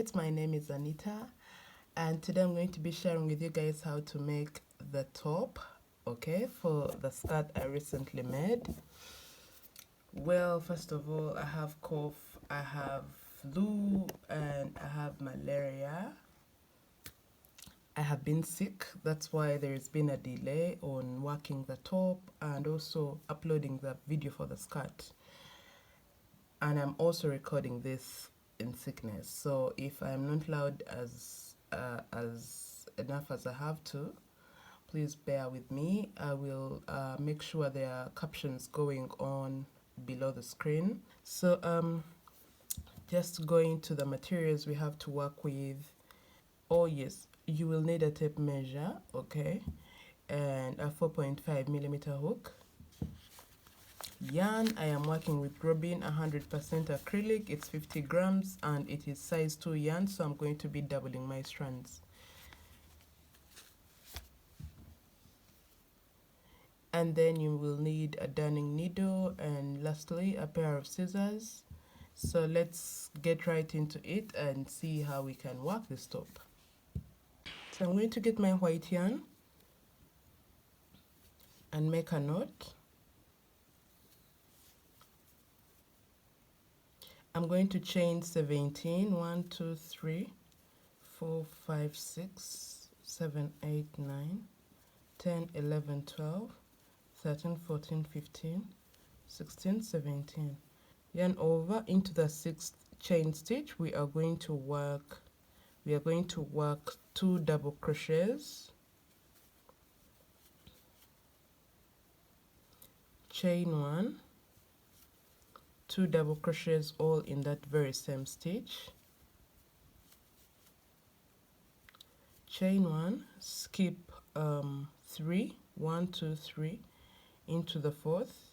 guys, my name is Anita, and today I'm going to be sharing with you guys how to make the top, okay, for the skirt I recently made. Well, first of all, I have cough, I have flu, and I have malaria. I have been sick, that's why there's been a delay on working the top and also uploading the video for the skirt. And I'm also recording this in sickness, so if I'm not loud as enough as I have to, please bear with me. I will make sure there are captions going on below the screen. So just going to the materials we have to work with. Oh yes, you will need a tape measure, okay, and a 4.5 millimeter hook. Yarn, I am working with Robin 100% acrylic. It's 50 grams and it is size 2 yarn, so I'm going to be doubling my strands. And then you will need a darning needle and lastly a pair of scissors. So let's get right into it and see how we can work this top. So I'm going to get my white yarn and make a knot. I'm going to chain 17, 1, 2, 3, 4, 5, 6, 7, 8, 9, 10, 11, 12, 13, 14, 15, 16, 17. Yarn over into the 6th chain stitch. We are going to work 2 double crochets, chain 1, 2 double crochets, all in that very same stitch, chain 1, skip 3, 1, 2, 3 into the 4th,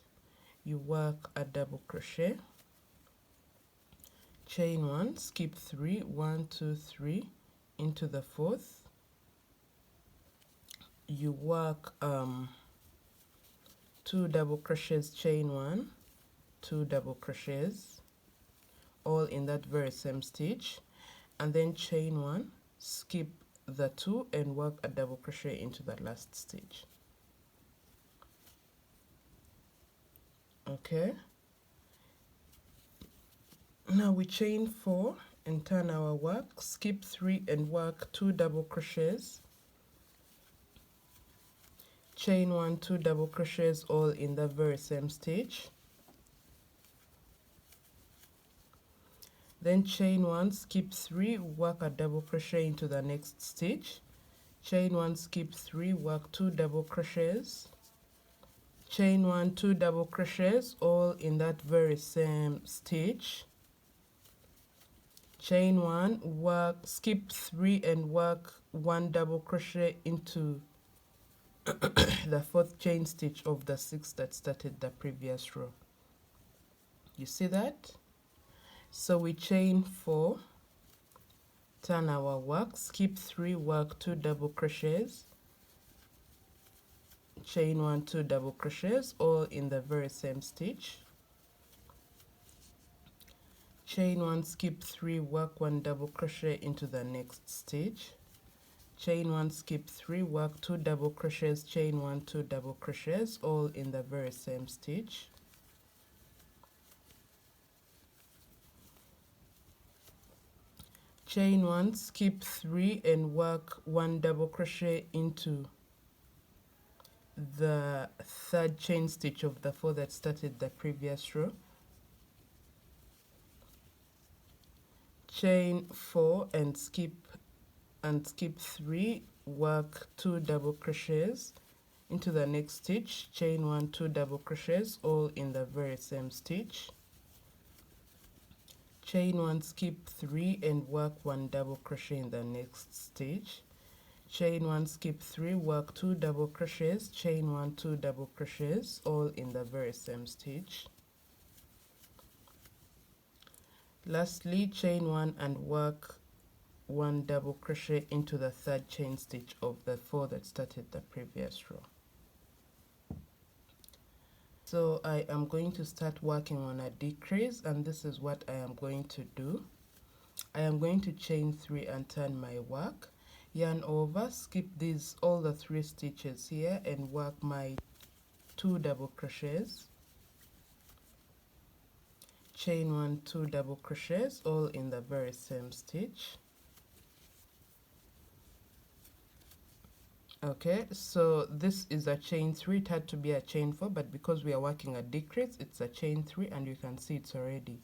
you work a double crochet, chain 1, skip 3, 1, 2, 3 into the 4th, you work 2 double crochets, chain 1, 2 double crochets, all in that very same stitch, and then chain 1, skip the 2 and work a double crochet into that last stitch. Okay, now we chain 4 and turn our work, skip 3 and work 2 double crochets, chain 1, 2 double crochets, all in the very same stitch, then chain 1, skip 3, work a double crochet into the next stitch, chain 1, skip 3, work 2 double crochets, chain 1, 2 double crochets, all in that very same stitch, chain 1, work, skip 3 and work 1 double crochet into the 4th chain stitch of the 6 that started the previous row. You see that? So we chain 4, turn our work, skip 3, work 2 double crochets, chain 1, 2 double crochets, all in the very same stitch, chain 1, skip 3, work 1 double crochet into the next stitch, chain 1, skip 3, work 2 double crochets, chain 1, 2 double crochets, all in the very same stitch, chain 1, skip 3 and work 1 double crochet into the 3rd chain stitch of the 4 that started the previous row, chain 4 and skip 3, work 2 double crochets into the next stitch, chain 1, 2 double crochets, all in the very same stitch, chain 1, skip 3 and work 1 double crochet in the next stitch, chain 1, skip 3, work 2 double crochets, chain 1, 2 double crochets, all in the very same stitch, lastly chain 1 and work 1 double crochet into the 3rd chain stitch of the 4 that started the previous row. So I am going to start working on a decrease, and this is what I am going to do. I am going to chain 3 and turn my work, yarn over, skip these all the 3 stitches here and work my 2 double crochets, chain 1, 2 double crochets, all in the very same stitch. Okay, so this is a chain 3. It had to be a chain 4, but because we are working a decrease, it's a chain 3, and you can see it's already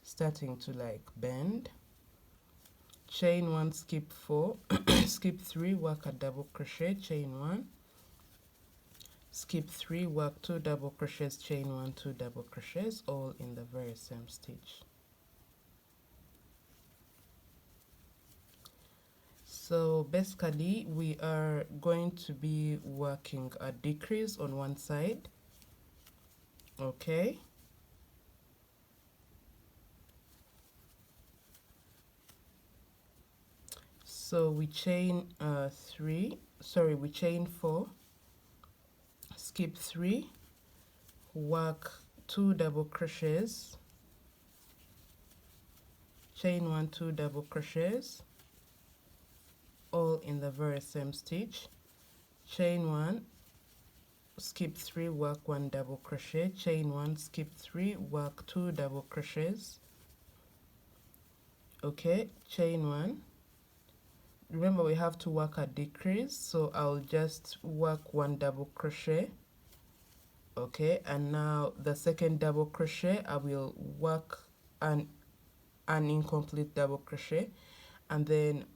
starting to like bend. Chain 1, skip 4, skip 3, work a double crochet, chain 1, skip 3, work 2 double crochets, chain 1, 2 double crochets, all in the very same stitch. So basically we are going to be working a decrease on one side. Okay, so we chain we chain 4, skip 3, work 2 double crochets, chain 1, 2 double crochets, all in the very same stitch. Chain 1, skip 3, work 1 double crochet, chain 1, skip 3, work 2 double crochets. Okay, chain 1. Remember we have to work a decrease, so I'll just work 1 double crochet. Okay, and now the second double crochet I will work an incomplete double crochet, and then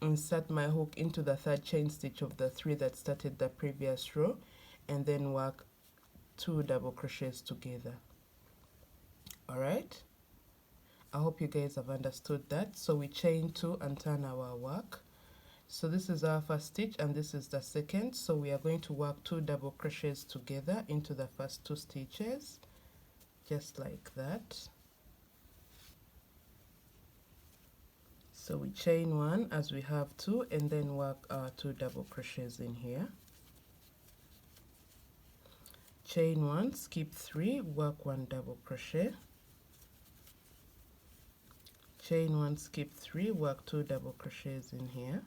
insert my hook into the 3rd chain stitch of the 3 that started the previous row, and then work 2 double crochets together. All right, I hope you guys have understood that. So we chain 2 and turn our work. So this is our first stitch and this is the second, so we are going to work 2 double crochets together into the first 2 stitches, just like that. So we chain 1 as we have 2 and then work our 2 double crochets in here. Chain 1, skip 3, work 1 double crochet. Chain 1, skip 3, work 2 double crochets in here.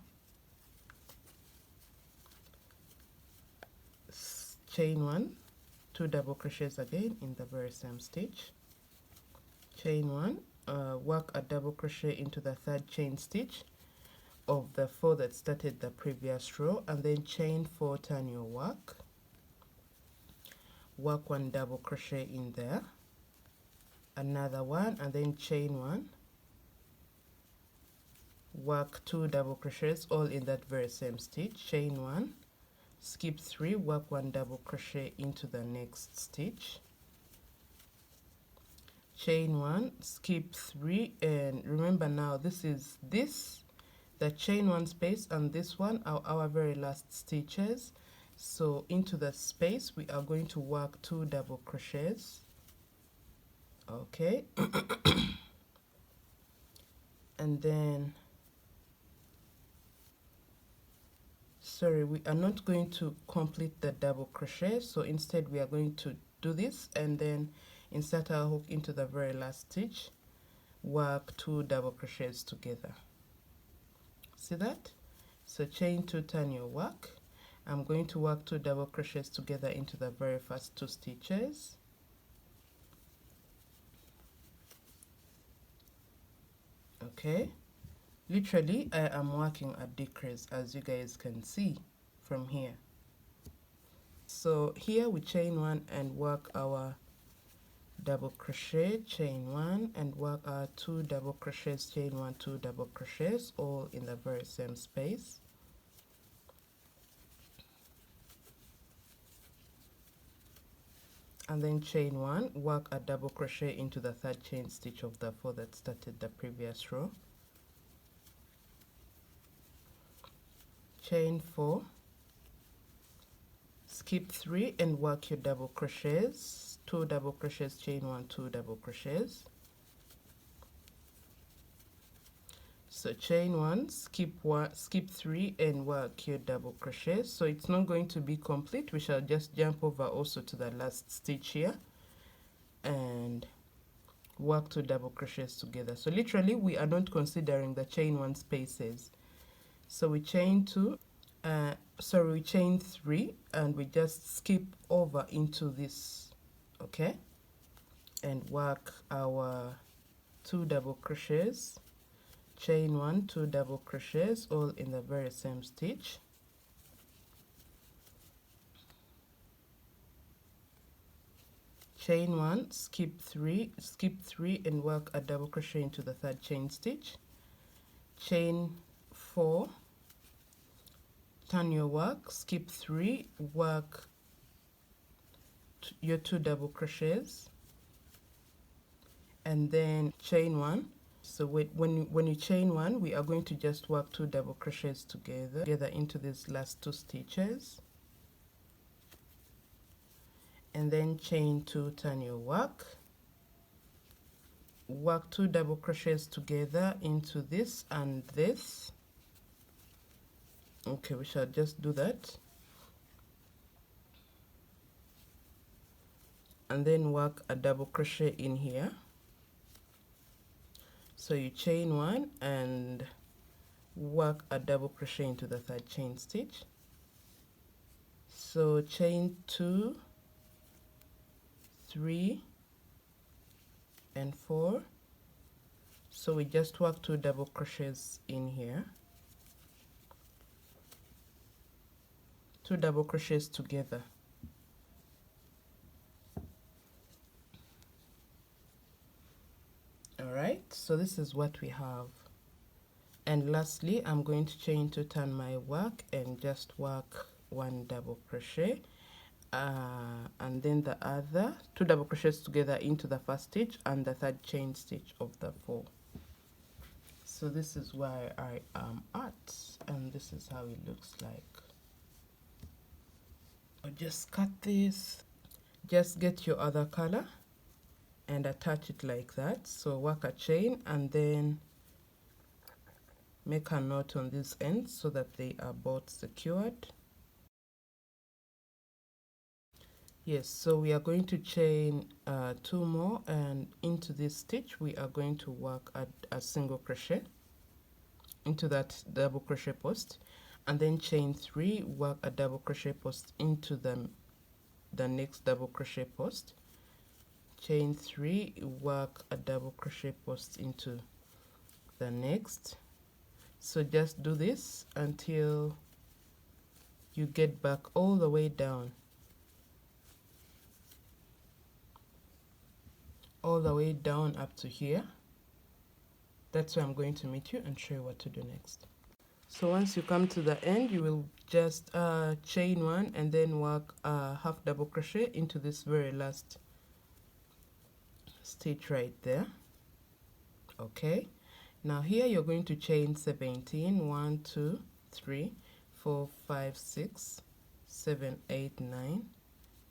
Chain 1, 2 double crochets again in the very same stitch. Chain 1, work a double crochet into the 3rd chain stitch of the 4 that started the previous row, and then chain 4, turn your work, work 1 double crochet in there, another one, and then chain 1, work 2 double crochets, all in that very same stitch. Chain 1, skip 3, work 1 double crochet into the next stitch. Chain 1, skip 3, and remember now this is the chain 1 space, and this one are our very last stitches. So into the space we are going to work 2 double crochets. Okay, and then sorry, we are not going to complete the double crochet, so instead we are going to do this and then insert our hook into the very last stitch, work 2 double crochets together. See that? So chain 2, turn your work. I'm going to work 2 double crochets together into the very first 2 stitches. Okay, literally I am working a decrease, as you guys can see from here. So here we chain 1 and work our double crochet, chain 1 and work our 2 double crochets, chain 1, 2 double crochets, all in the very same space. And then chain 1, work a double crochet into the 3rd chain stitch of the 4 that started the previous row. Chain 4, skip 3 and work your double crochets, 2 double crochets, chain 1, 2 double crochets. So chain 1, skip 3 and work your double crochet. So it's not going to be complete, we shall just jump over also to the last stitch here and work 2 double crochets together. So literally we are not considering the chain 1 spaces. So we chain 2, we chain 3, and we just skip over into this, okay, and work our 2 double crochets, chain 1, 2 double crochets, all in the very same stitch. Chain 1, skip 3, and work a double crochet into the 3rd chain stitch. Chain 4, turn your work, skip 3, work your 2 double crochets, and then chain 1. So when you chain 1, we are going to just work 2 double crochets together into these last 2 stitches, and then chain 2, turn your work, work 2 double crochets together into this and this. Okay, we shall just do that, and then work a double crochet in here. So you chain 1 and work a double crochet into the 3rd chain stitch. So chain 2, 3 and 4. So we just work 2 double crochets in here, 2 double crochets together. Alright, so this is what we have. And lastly, I'm going to chain 2, turn my work, and just work 1 double crochet, and then the other 2 double crochets together into the 1st stitch and the 3rd chain stitch of the 4. So this is where I am at, and this is how it looks like. I'll just cut this, just get your other color and attach it like that. So work a chain and then make a knot on this end so that they are both secured. Yes, so we are going to chain 2 more, and into this stitch we are going to work a single crochet into that double crochet post, and then chain 3, work a double crochet post into the next double crochet post, chain 3, work a double crochet post into the next. So just do this until you get back all the way down, up to here. That's where I'm going to meet you and show you what to do next. So once you come to the end, you will just chain 1 and then work a half double crochet into this very last stitch right there. Okay, now here you're going to chain 17, 1 2 3 4 5 6 7 8 9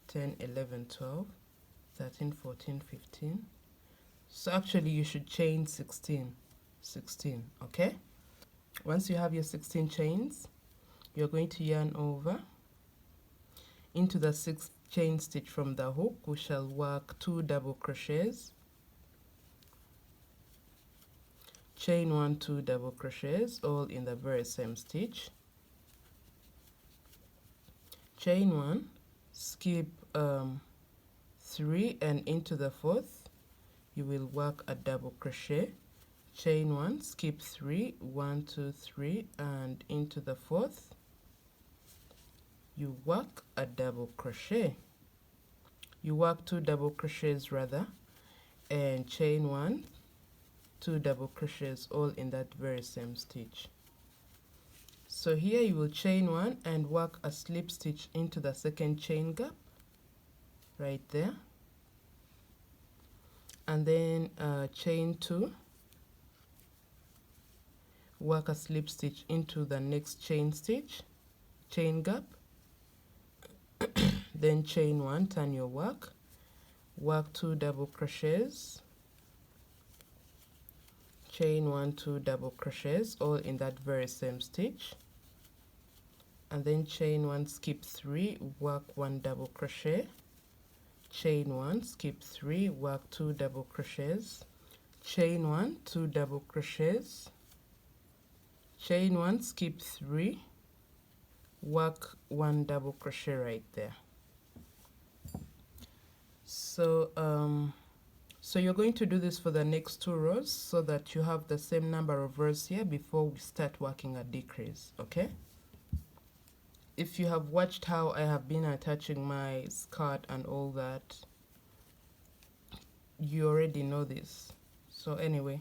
10 11 12 13 14 15. So actually you should chain 16, okay? Once you have your 16 chains, you're going to yarn over into the 6th chain stitch from the hook. We shall work 2 double crochets, chain 1, 2 double crochets, all in the very same stitch. Chain 1, skip 3, and into the 4th you will work a double crochet, chain 1, skip 3, 1 2 3, and into the 4th you work a double crochet. You work 2 double crochets rather, and chain 1, 2 double crochets, all in that very same stitch. So here you will chain 1 and work a slip stitch into the 2nd chain gap right there, and then chain 2, work a slip stitch into the next chain gap, then chain 1, turn your work, work 2 double crochets, chain 1, 2 double crochets, all in that very same stitch, and then chain 1, skip 3, work 1 double crochet, chain 1, skip 3, work 2 double crochets, chain 1, 2 double crochets, chain 1, skip 3, work 1 double crochet right there. So so you're going to do this for the next 2 rows so that you have the same number of rows here before we start working a decrease, okay? If you have watched how I have been attaching my skirt and all that, you already know this. So anyway,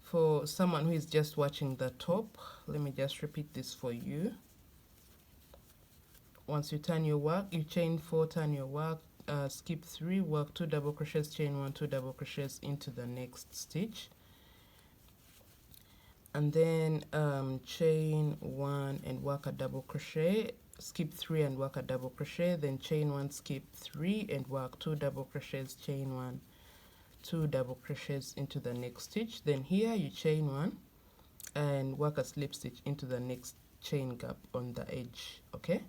for someone who is just watching the top, let me just repeat this for you. Once you turn your work, you chain 4, turn your work, skip 3, work 2 double crochets, chain 1, 2 double crochets into the next stitch, and then chain 1 and work a double crochet, skip 3 and work a double crochet, then chain 1, skip 3 and work 2 double crochets, chain 1, 2 double crochets into the next stitch. Then here you chain 1 and work a slip stitch into the next chain gap on the edge, okay?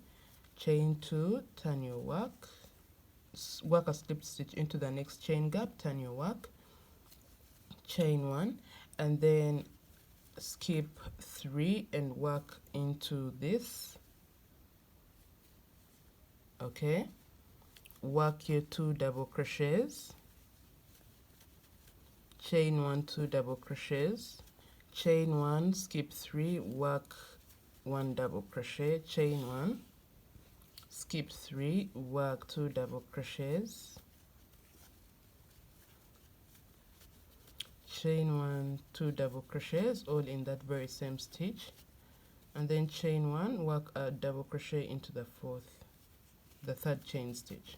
Chain 2, turn your work, work a slip stitch into the next chain gap, turn your work, chain 1, and then skip 3 and work into this, okay? Work your 2 double crochets, chain 1, 2 double crochets, chain 1, skip 3, work 1 double crochet, chain 1, skip 3, work 2 double crochets, chain 1, 2 double crochets, all in that very same stitch, and then chain 1, work a double crochet into the third chain stitch.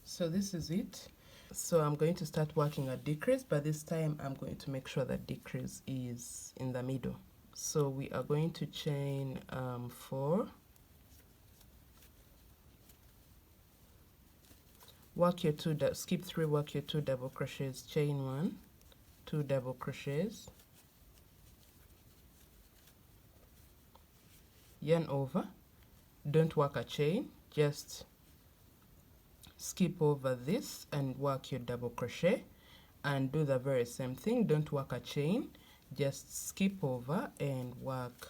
So this is it. So I'm going to start working a decrease, but this time I'm going to make sure that decrease is in the middle. So we are going to chain 4, work your 2, skip 3, work your 2 double crochets, chain 1, 2 double crochets, yarn over, don't work a chain, just skip over this and work your double crochet, and do the very same thing, don't work a chain, just skip over and work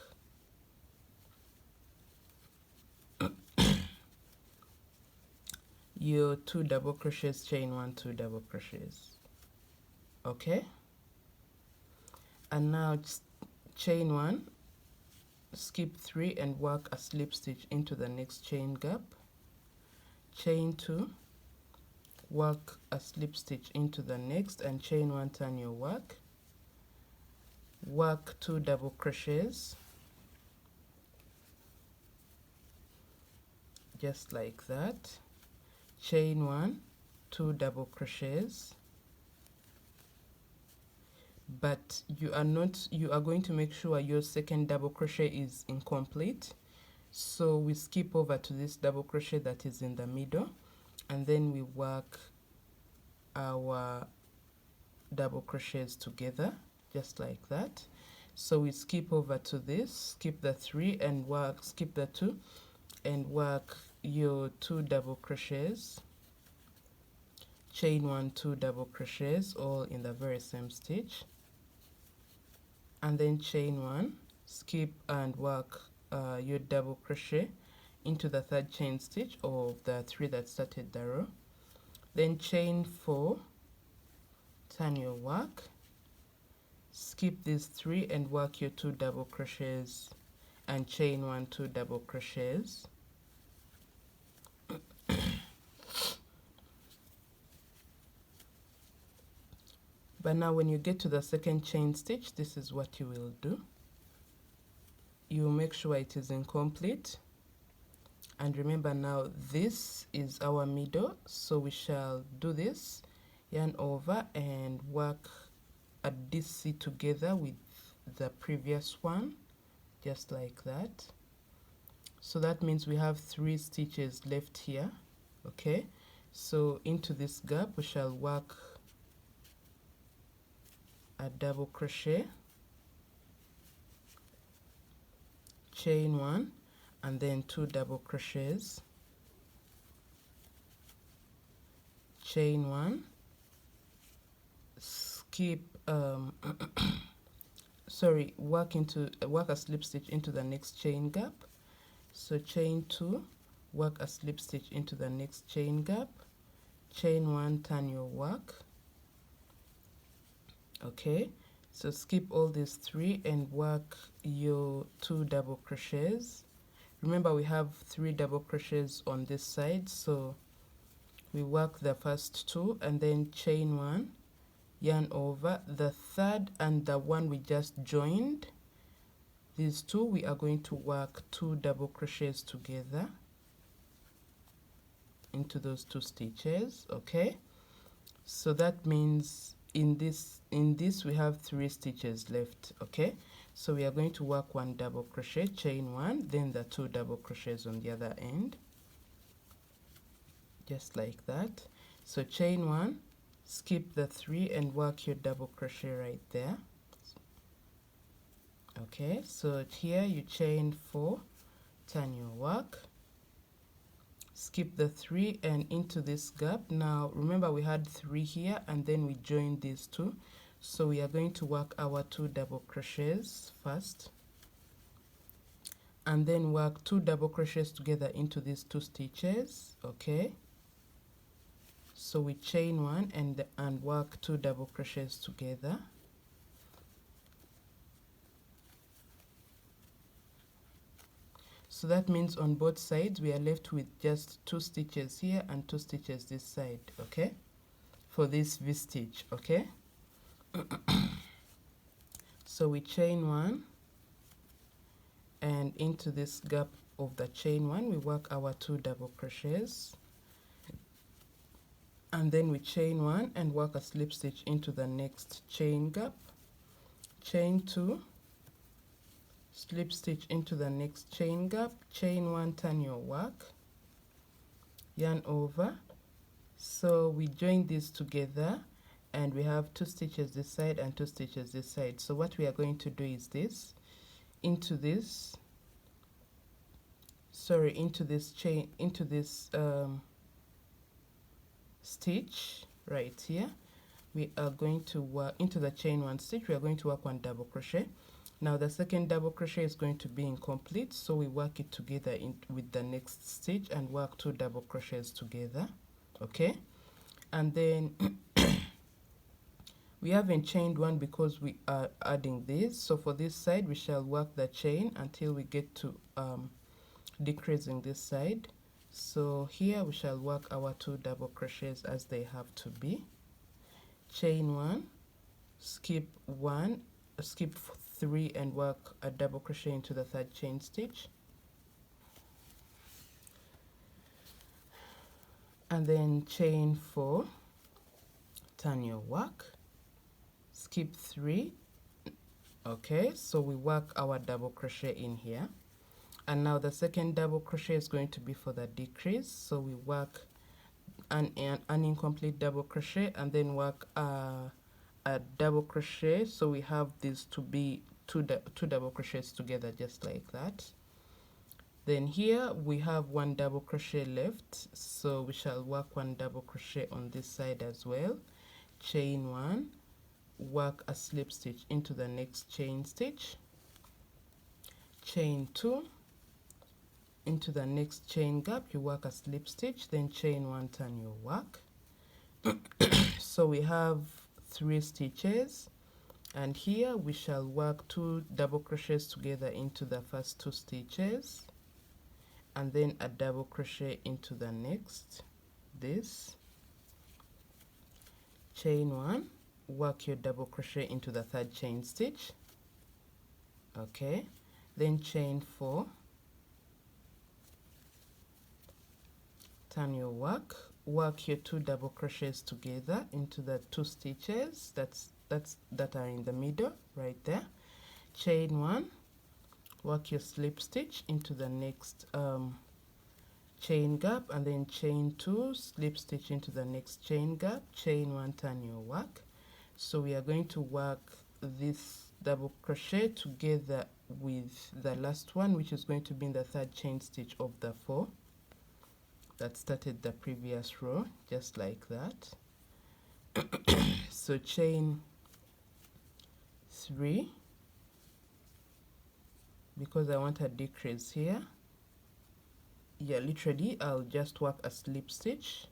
your 2 double crochets, chain 1, 2 double crochets, okay? And now chain 1, skip 3 and work a slip stitch into the next chain gap, chain 2, work a slip stitch into the next, and chain 1, turn your work, work 2 double crochets, just like that, chain 1, 2 double crochets, but you are going to make sure your second double crochet is incomplete. So we skip over to this double crochet that is in the middle, and then we work our double crochets together, just like that. So we skip over to this, skip the 3 and work, skip the 2 and work your 2 double crochets, chain 1, 2 double crochets, all in the very same stitch, and then chain 1, skip and work your double crochet into the third chain stitch of the 3 that started the row, then chain 4, turn your work, skip these 3 and work your 2 double crochets and chain 1, 2 double crochets, but now when you get to the second chain stitch, this is what you will do. You will make sure it is incomplete, and remember now this is our middle, so we shall do this, yarn over and work a DC together with the previous one, just like that. So that means we have 3 stitches left here, okay? So into this gap we shall work a double crochet, chain 1, and then 2 double crochets, chain 1, skip sorry, work a slip stitch into the next chain gap. So chain 2, work a slip stitch into the next chain gap, chain 1, turn your work. Okay, so skip all these 3 and work your 2 double crochets. Remember, we have 3 double crochets on this side, so we work the first 2 and then chain 1, yarn over the third and the one we just joined. These 2, we are going to work 2 double crochets together into those 2 stitches. Okay, so that means in this we have 3 stitches left. Okay, so we are going to work 1 double crochet, chain 1, then the 2 double crochets on the other end, just like that. So chain 1, skip the 3 and work your double crochet right there. Okay, so here you chain 4, turn your work, skip the 3 and into this gap. Now remember, we had 3 here and then we joined these 2, so we are going to work our 2 double crochets first and then work 2 double crochets together into these 2 stitches. Okay, so we chain 1 and work 2 double crochets together. So that means on both sides we are left with just 2 stitches here and 2 stitches this side. Okay, for this V stitch. Okay, so we chain 1 and into this gap of the chain 1 we work our 2 double crochets, and then we chain 1 and work a slip stitch into the next chain gap, chain 2, slip stitch into the next chain gap, chain 1, turn your work, yarn over. So we join these together and we have 2 stitches this side and 2 stitches this side. So what we are going to do is this, into this chain, into this stitch right here, we are going to work into the chain 1 stitch, we are going to work 1 double crochet. Now the second double crochet is going to be incomplete, so we work it together with the next stitch and work 2 double crochets together. Okay, and then we haven't chained 1 because we are adding this, so for this side we shall work the chain until we get to decreasing this side. So here we shall work our 2 double crochets as they have to be, chain 1, skip 3 and work a double crochet into the 3rd chain stitch, and then chain 4, turn your work, skip 3. Okay, so we work our double crochet in here, and now the second double crochet is going to be for the decrease, so we work an incomplete double crochet and then work a double crochet, so we have these to be two double crochets together, just like that. Then here we have 1 double crochet left, so we shall work 1 double crochet on this side as well, chain 1, work a slip stitch into the next chain stitch, chain 2, into the next chain gap you work a slip stitch, then chain 1, turn your work. So we have 3 stitches, and here we shall work 2 double crochets together into the first 2 stitches and then a double crochet into the next, this, chain 1, work your double crochet into the 3rd chain stitch. Okay, then chain 4, turn your work, work your 2 double crochets together into the 2 stitches that are in the middle right there, chain 1, work your slip stitch into the next chain gap, and then chain 2, slip stitch into the next chain gap, chain 1, turn your work. So we are going to work this double crochet together with the last one, which is going to be in the 3rd chain stitch of the 4. that started the previous row, just like that. So chain 3, because I want a decrease here. Yeah, literally I'll just work a slip stitch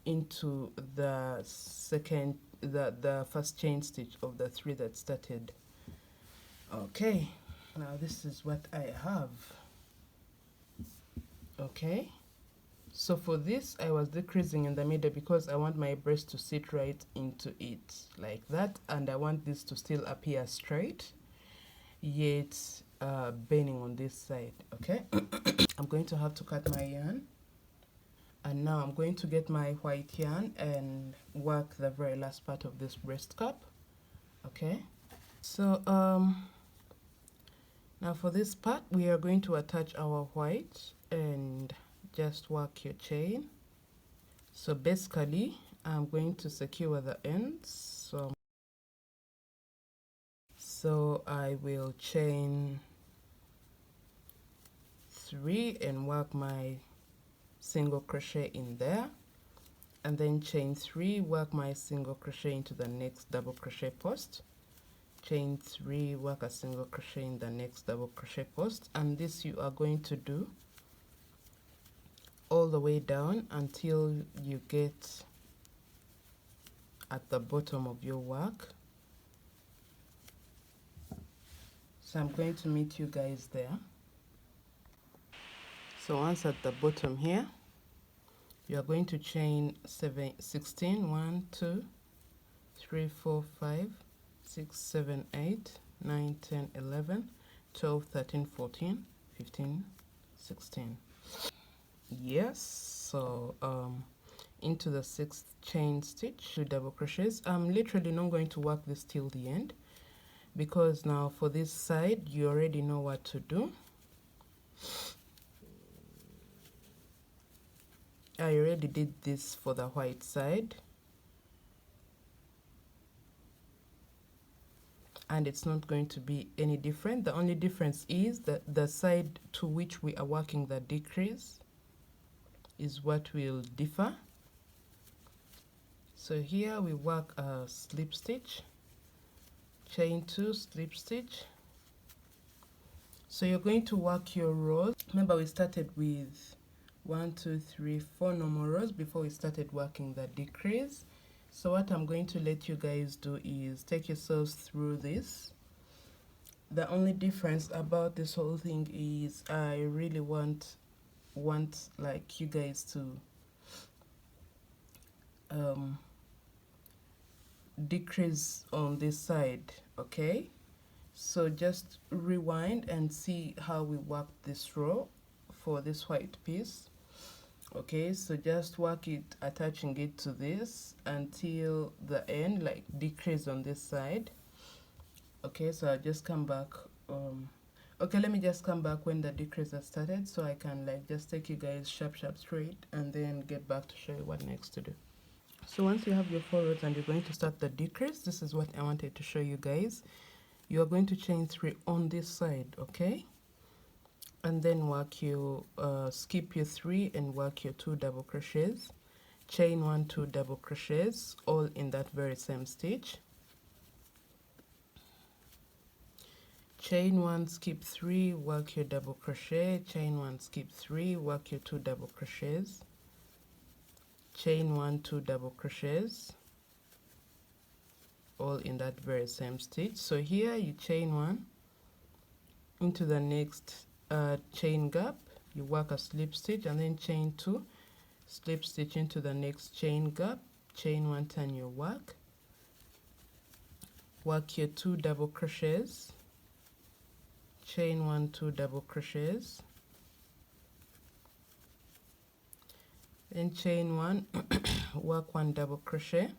into the first chain stitch of the 3 that started. Okay, now this is what I have. Okay, so for this I was decreasing in the middle because I want my breast to sit right into it like that, and I want this to still appear straight yet bending on this side. Okay. I'm going to have to cut my yarn, and now I'm going to get my white yarn and work the very last part of this breast cup. Okay, so now for this part we are going to attach our white and just work your chain. So basically I'm going to secure the ends, so I will chain 3 and work my single crochet in there, and then chain 3, work my single crochet into the next double crochet post, chain 3, work a single crochet in the next double crochet post, and this you are going to do all the way down until you get at the bottom of your work. So I'm going to meet you guys there. So once at the bottom here, you are going to chain 16, 1, 2, 3, 4, 5, 6, 7, 8, 9, 10, 11, 12, 13, 14, 15, 16. Yes, so into the 6th chain stitch, 2 double crochets. I'm literally not going to work this till the end, because now for this side you already know what to do. I already did this for the white side, and it's not going to be any different. The only difference is that the side to which we are working the decrease is what will differ. So here we work a slip stitch, chain 2, slip stitch. So you're going to work your rows. Remember we started with 1, 2, 3, 4 normal rows before we started working the decrease. So what I'm going to let you guys do is take yourselves through this. The only difference about this whole thing is I really want like you guys to decrease on this side. Okay, so just rewind and see how we work this row for this white piece. Okay, so just work it, attaching it to this until the end, like decrease on this side. Okay, so I'll just come back. Okay, let me just come back when the decrease has started, so I can like just take you guys sharp straight and then get back to show you what next to do. So once you have your 4 rows and you're going to start the decrease, this is what I wanted to show you guys. You are going to chain 3 on this side, okay, and then work your skip your 3 and work your 2 double crochets, chain 1, 2 double crochets, all in that very same stitch. Chain 1, skip 3, work your double crochet, chain 1, skip 3, work your 2 double crochets, chain 1, 2 double crochets, all in that very same stitch. So here you chain 1 into the next chain gap, you work a slip stitch, and then chain 2, slip stitch into the next chain gap, chain 1, turn your work your 2 double crochets, chain 1, 2 double crochets, then chain 1, work 1 double crochet,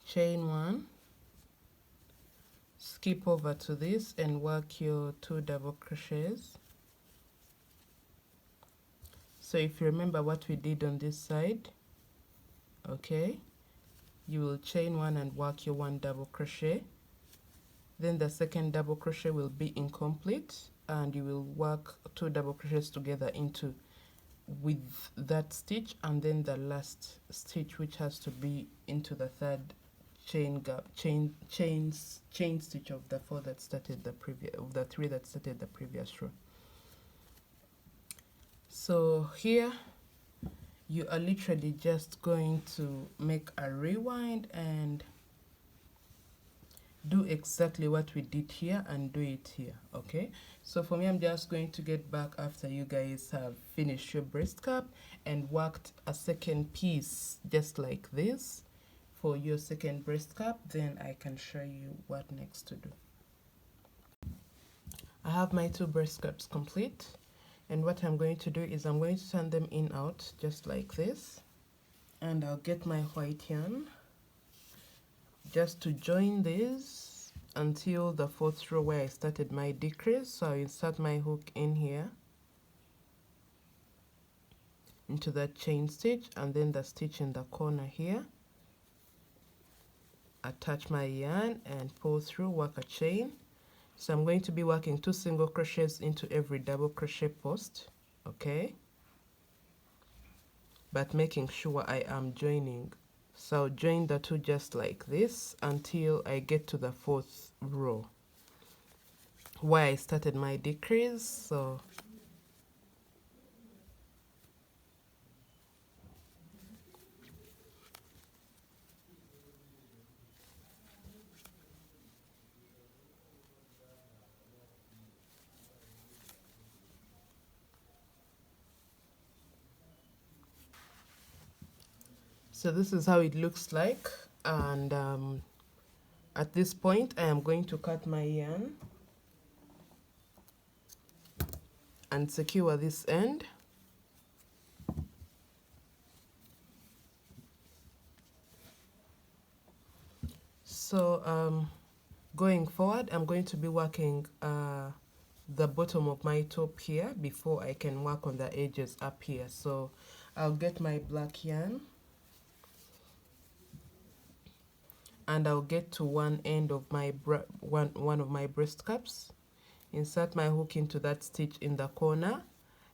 chain 1, skip over to this and work your 2 double crochets. So if you remember what we did on this side, okay, you will chain 1 and work your 1 double crochet, then the second double crochet will be incomplete, and you will work 2 double crochets together into with that stitch, and then the last stitch, which has to be into the third chain stitch of the 4 that started the previous, of the 3 that started the previous row. So here you are literally just going to make a rewind and do exactly what we did here and do it here. Okay, so for me, I'm just going to get back after you guys have finished your breast cup and worked a second piece just like this for your second breast cup. Then I can show you what next to do. I have my 2 breast cups complete, and what I'm going to do is I'm going to turn them in out just like this, and I'll get my white yarn just to join this until the 4th row where I started my decrease. So I'll insert my hook in here into that chain stitch, and then the stitch in the corner here, attach my yarn and pull through, work a chain. So I'm going to be working 2 single crochets into every double crochet post, okay, but making sure I am joining. So I'll join the 2 just like this until I get to the 4th row where I started my decrease. So this is how it looks like, and at this point I am going to cut my yarn and secure this end. So going forward, I'm going to be working the bottom of my top here before I can work on the edges up here. So I'll get my black yarn and I'll get to one end of my one of my breast cups, insert my hook into that stitch in the corner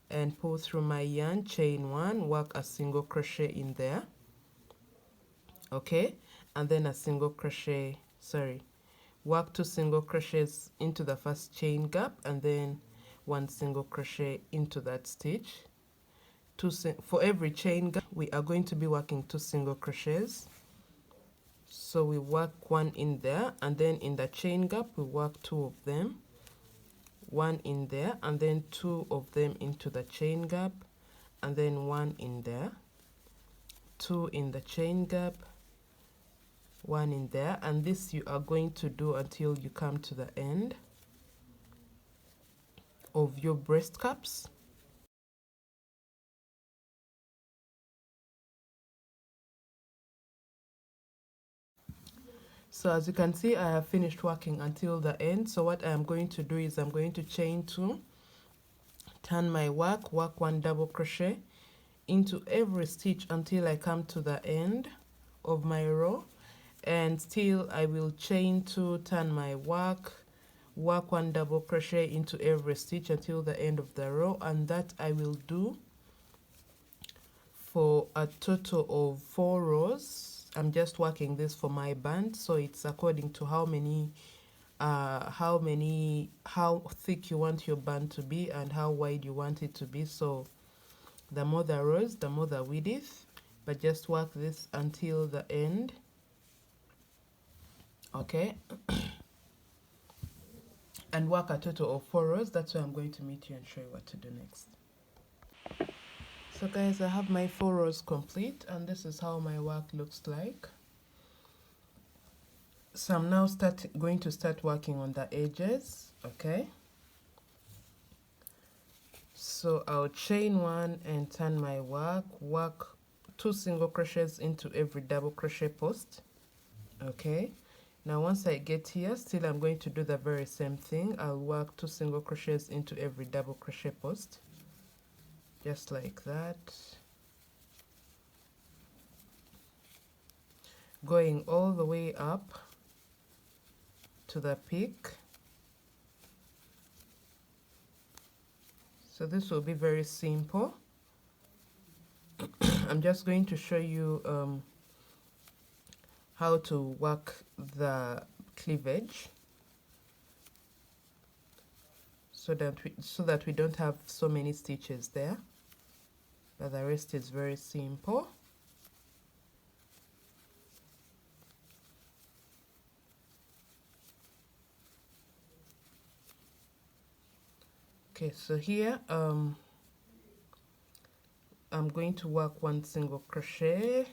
and pull through my yarn, chain 1, work a single crochet in there, okay, and then a single crochet, work 2 single crochets into the first chain gap and then 1 single crochet into that stitch. For every chain gap we are going to be working 2 single crochets. So we work 1 in there, and then in the chain gap we work 2 of them, 1 in there, and then 2 of them into the chain gap, and then 1 in there, 2 in the chain gap, 1 in there, and this you are going to do until you come to the end of your breast cups. So as you can see, I have finished working until the end. So what I am going to do is I'm going to chain 2, turn my work 1 double crochet into every stitch until I come to the end of my row, and still I will chain 2, turn my work 1 double crochet into every stitch until the end of the row, and that I will do for a total of 4 rows. I'm just working this for my band, so it's according to how thick you want your band to be and how wide you want it to be. So the more the rows, the more the width, but just work this until the end, okay, and work a total of 4 rows. That's where I'm going to meet you and show you what to do next. So guys, I have my 4 rows complete, and this is how my work looks like. So I'm now going to start working on the edges, okay. So I'll chain 1 and turn my work 2 single crochets into every double crochet post, okay. Now once I get here, still I'm going to do the very same thing. I'll work 2 single crochets into every double crochet post, just like that, going all the way up to the peak, So this will be very simple. I'm just going to show you how to work the cleavage so that we don't have so many stitches there, but the rest is very simple. Okay, so here I'm going to work one single crochet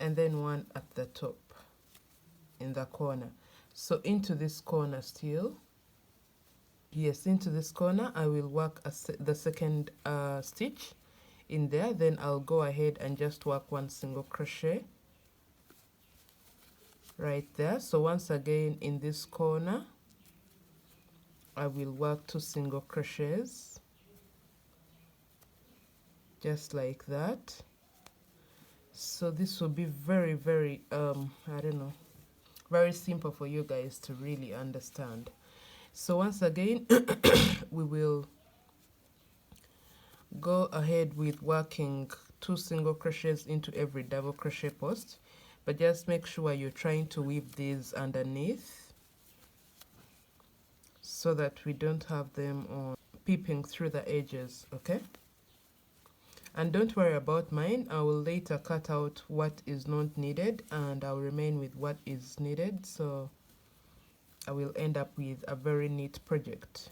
and then one at the top in the corner. So into this corner still, yes, into this corner I will work the second stitch in there, then I'll go ahead and just work one single crochet right there. So once again in this corner I will work 2 single crochets just like that. So this will be very I don't know, very simple for you guys to really understand. So once again we will go ahead with working 2 single crochets into every double crochet post, but just make sure you're trying to weave these underneath so that we don't have them on peeping through the edges, okay? And don't worry about mine, I will later cut out what is not needed and I'll remain with what is needed, so I will end up with a very neat project.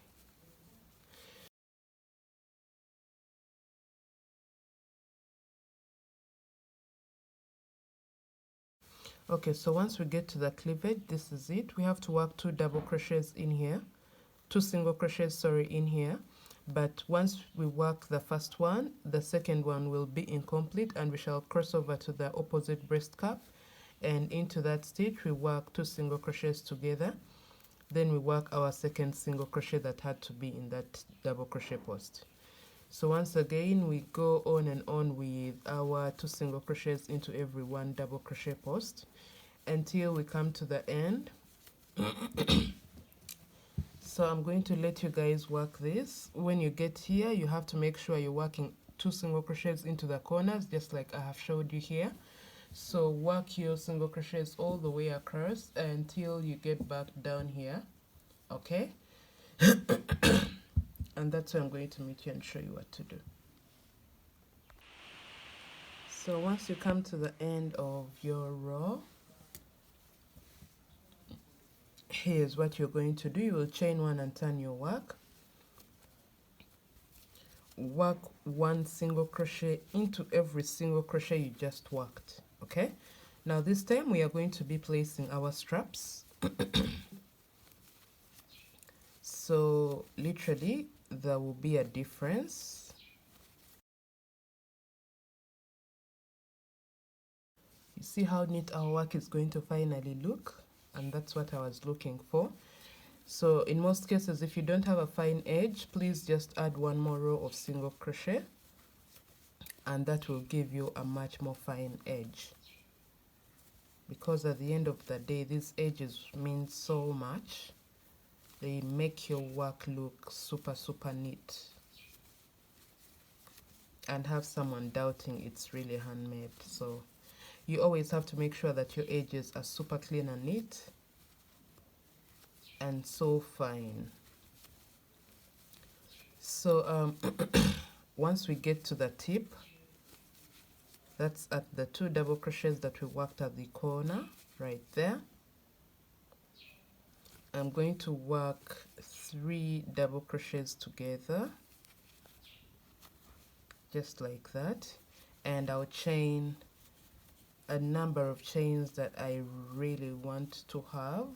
Okay, so once we get to the cleavage, this is it. We have to work 2 double crochets in here, 2 single crochets, sorry, in here. But once we work the first one, the second one will be incomplete and we shall cross over to the opposite breast cup, and into that stitch we work 2 single crochets together. Then we work our second single crochet that had to be in that double crochet post. So once again we go on and on with our 2 single crochets into every one double crochet post until we come to the end. So I'm going to let you guys work this. When you get here, you have to make sure you're working 2 single crochets into the corners, just like I have showed you here. So work your single crochets all the way across until you get back down here, okay? And that's where I'm going to meet you and show you what to do. So once you come to the end of your row, here's what you're going to do. You will chain 1 and turn your work. Work 1 single crochet into every single crochet you just worked, okay? Now this time we are going to be placing our straps. So literally there will be a difference. You see how neat our work is going to finally look, and that's what I was looking for. So in most cases, if you don't have a fine edge, please just add 1 more row of single crochet and that will give you a much more fine edge, because at the end of the day these edges mean so much. They make your work look super neat and have someone doubting it's really handmade. So you always have to make sure that your edges are super clean and neat and so fine. So once we get to the tip, that's at the 2 double crochets that we worked at the corner right there, I'm going to work 3 double crochets together just like that, and I'll chain a number of chains that I really want to have.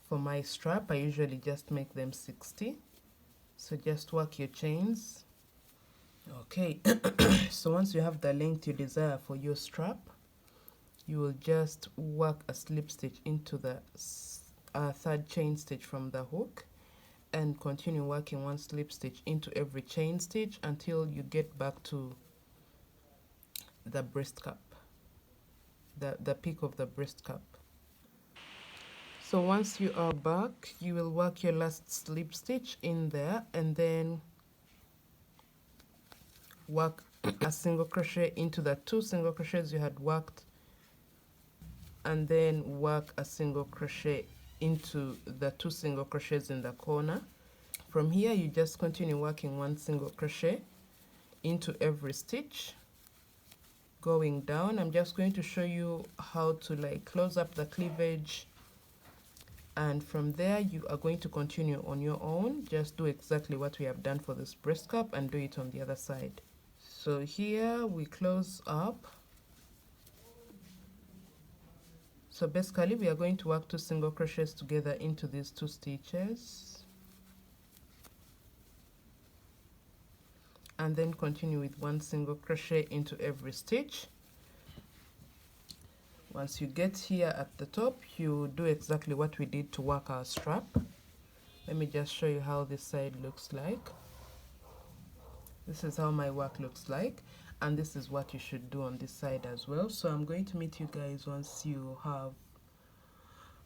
For my strap I usually just make them 60, so just work your chains. Okay. So once you have the length you desire for your strap, you will just work a slip stitch into the 3rd chain stitch from the hook and continue working 1 slip stitch into every chain stitch until you get back to the breast cup, the peak of the breast cup. So once you are back, you will work your last slip stitch in there and then work a single crochet into the 2 single crochets you had worked, and then work a single crochet into the 2 single crochets in the corner. From here you just continue working 1 single crochet into every stitch going down. I'm just going to show you how to like close up the cleavage, and from there you are going to continue on your own. Just do exactly what we have done for this breast cup and do it on the other side. So here we close up. So basically we are going to work 2 single crochets together into these 2 stitches, and then continue with 1 single crochet into every stitch. Once you get here at the top, you do exactly what we did to work our strap. Let me just show you how this side looks like. This is how my work looks like, and this is what you should do on this side as well. So I'm going to meet you guys once you have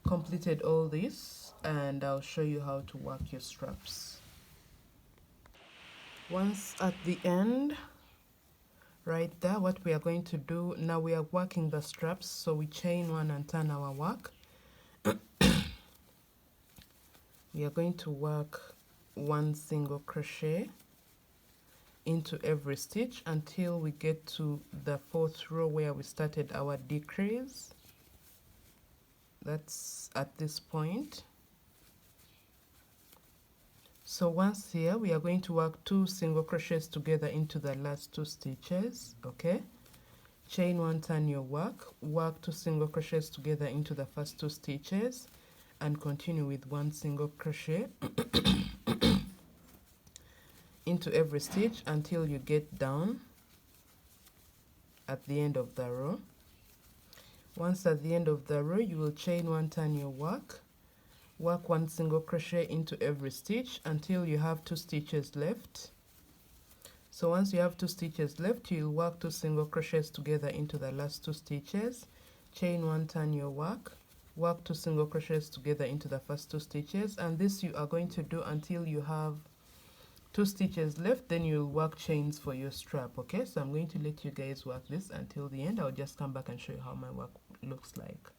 completed all this, and I'll show you how to work your straps. Once at the end, right there, what we are going to do now, we are working the straps, so we chain 1 and turn our work. We are going to work 1 single crochet into every stitch until we get to the 4th row where we started our decrease. That's at this point. So once here, we are going to work 2 single crochets together into the last 2 stitches, okay? Chain 1, turn your work, work 2 single crochets together into the first 2 stitches, and continue with 1 single crochet into every stitch until you get down at the end of the row. Once at the end of the row, you will chain 1, turn your work, work 1 single crochet into every stitch until you have 2 stitches left. So once you have 2 stitches left, you'll work 2 single crochets together into the last 2 stitches, chain 1, turn your work 2 single crochets together into the first 2 stitches, and this you are going to do until you have 2 stitches left. Then you'll work chains for your strap, okay? So I'm going to let you guys work this until the end. I'll just come back and show you how my work looks like.